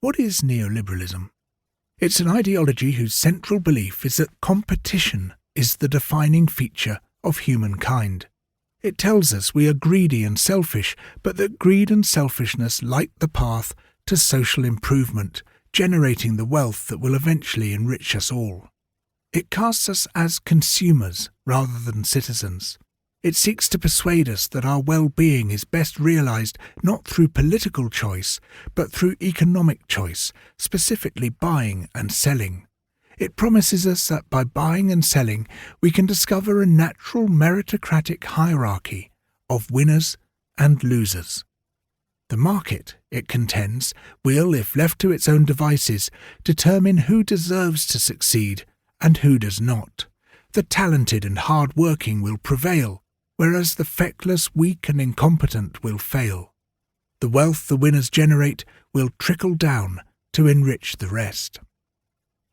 What is neoliberalism? It's an ideology whose central belief is that competition is the defining feature of humankind. It tells us we are greedy and selfish, but that greed and selfishness light the path to social improvement, generating the wealth that will eventually enrich us all. It casts us as consumers rather than citizens. It seeks to persuade us that our well-being is best realized not through political choice, but through economic choice, specifically buying and selling. It promises us that by buying and selling, we can discover a natural meritocratic hierarchy of winners and losers. The market, it contends, will, if left to its own devices, determine who deserves to succeed and who does not. The talented and hard-working will prevail, whereas the feckless, weak and incompetent will fail. The wealth the winners generate will trickle down to enrich the rest.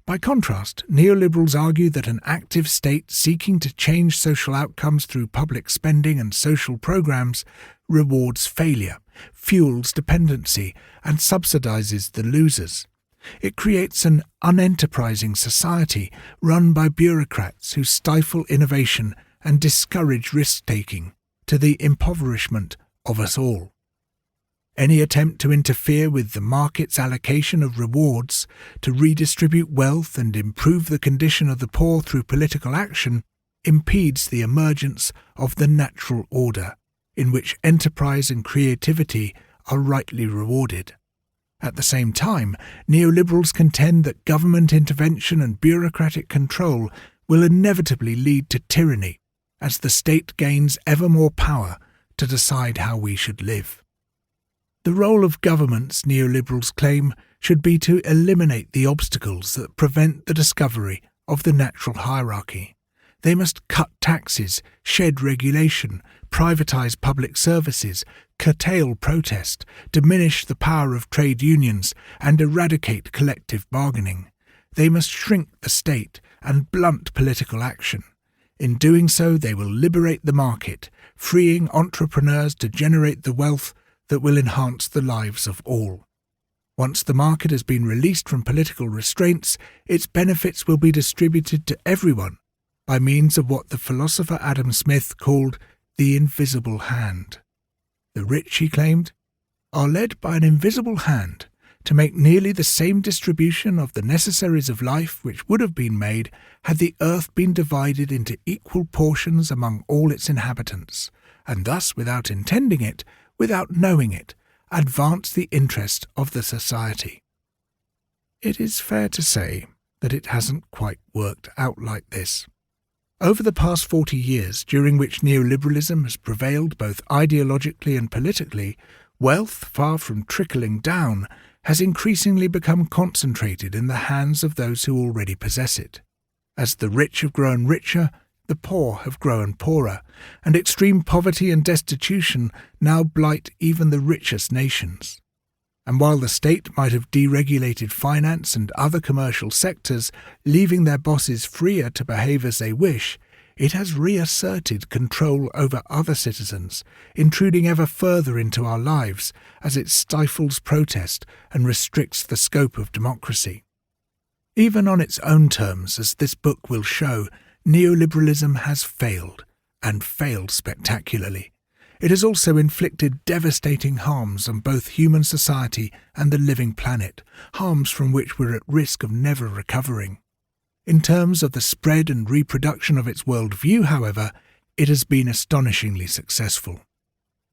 By contrast, neoliberals argue that an active state seeking to change social outcomes through public spending and social programs rewards failure, fuels dependency, and subsidizes the losers. It creates an unenterprising society run by bureaucrats who stifle innovation and discourage risk-taking, to the impoverishment of us all. Any attempt to interfere with the market's allocation of rewards, to redistribute wealth and improve the condition of the poor through political action, impedes the emergence of the natural order, in which enterprise and creativity are rightly rewarded. At the same time, neoliberals contend that government intervention and bureaucratic control will inevitably lead to tyranny, as the state gains ever more power to decide how we should live. The role of governments, neoliberals claim, should be to eliminate the obstacles that prevent the discovery of the natural hierarchy. They must cut taxes, shed regulation, privatize public services, curtail protest, diminish the power of trade unions, and eradicate collective bargaining. They must shrink the state and blunt political action. In doing so, they will liberate the market, freeing entrepreneurs to generate the wealth that will enhance the lives of all. Once the market has been released from political restraints, its benefits will be distributed to everyone by means of what the philosopher Adam Smith called the invisible hand. The rich, he claimed, are led by an invisible hand to make nearly the same distribution of the necessaries of life which would have been made had the earth been divided into equal portions among all its inhabitants, and thus, without intending it, without knowing it, advance the interest of the society. It is fair to say that it hasn't quite worked out like this. Over the past 40 years, during which neoliberalism has prevailed both ideologically and politically, wealth, far from trickling down, has increasingly become concentrated in the hands of those who already possess it. As the rich have grown richer, the poor have grown poorer, and extreme poverty and destitution now blight even the richest nations. And while the state might have deregulated finance and other commercial sectors, leaving their bosses freer to behave as they wish, it has reasserted control over other citizens, intruding ever further into our lives as it stifles protest and restricts the scope of democracy. Even on its own terms, as this book will show, neoliberalism has failed, and failed spectacularly. It has also inflicted devastating harms on both human society and the living planet, harms from which we're at risk of never recovering. In terms of the spread and reproduction of its worldview, however, it has been astonishingly successful.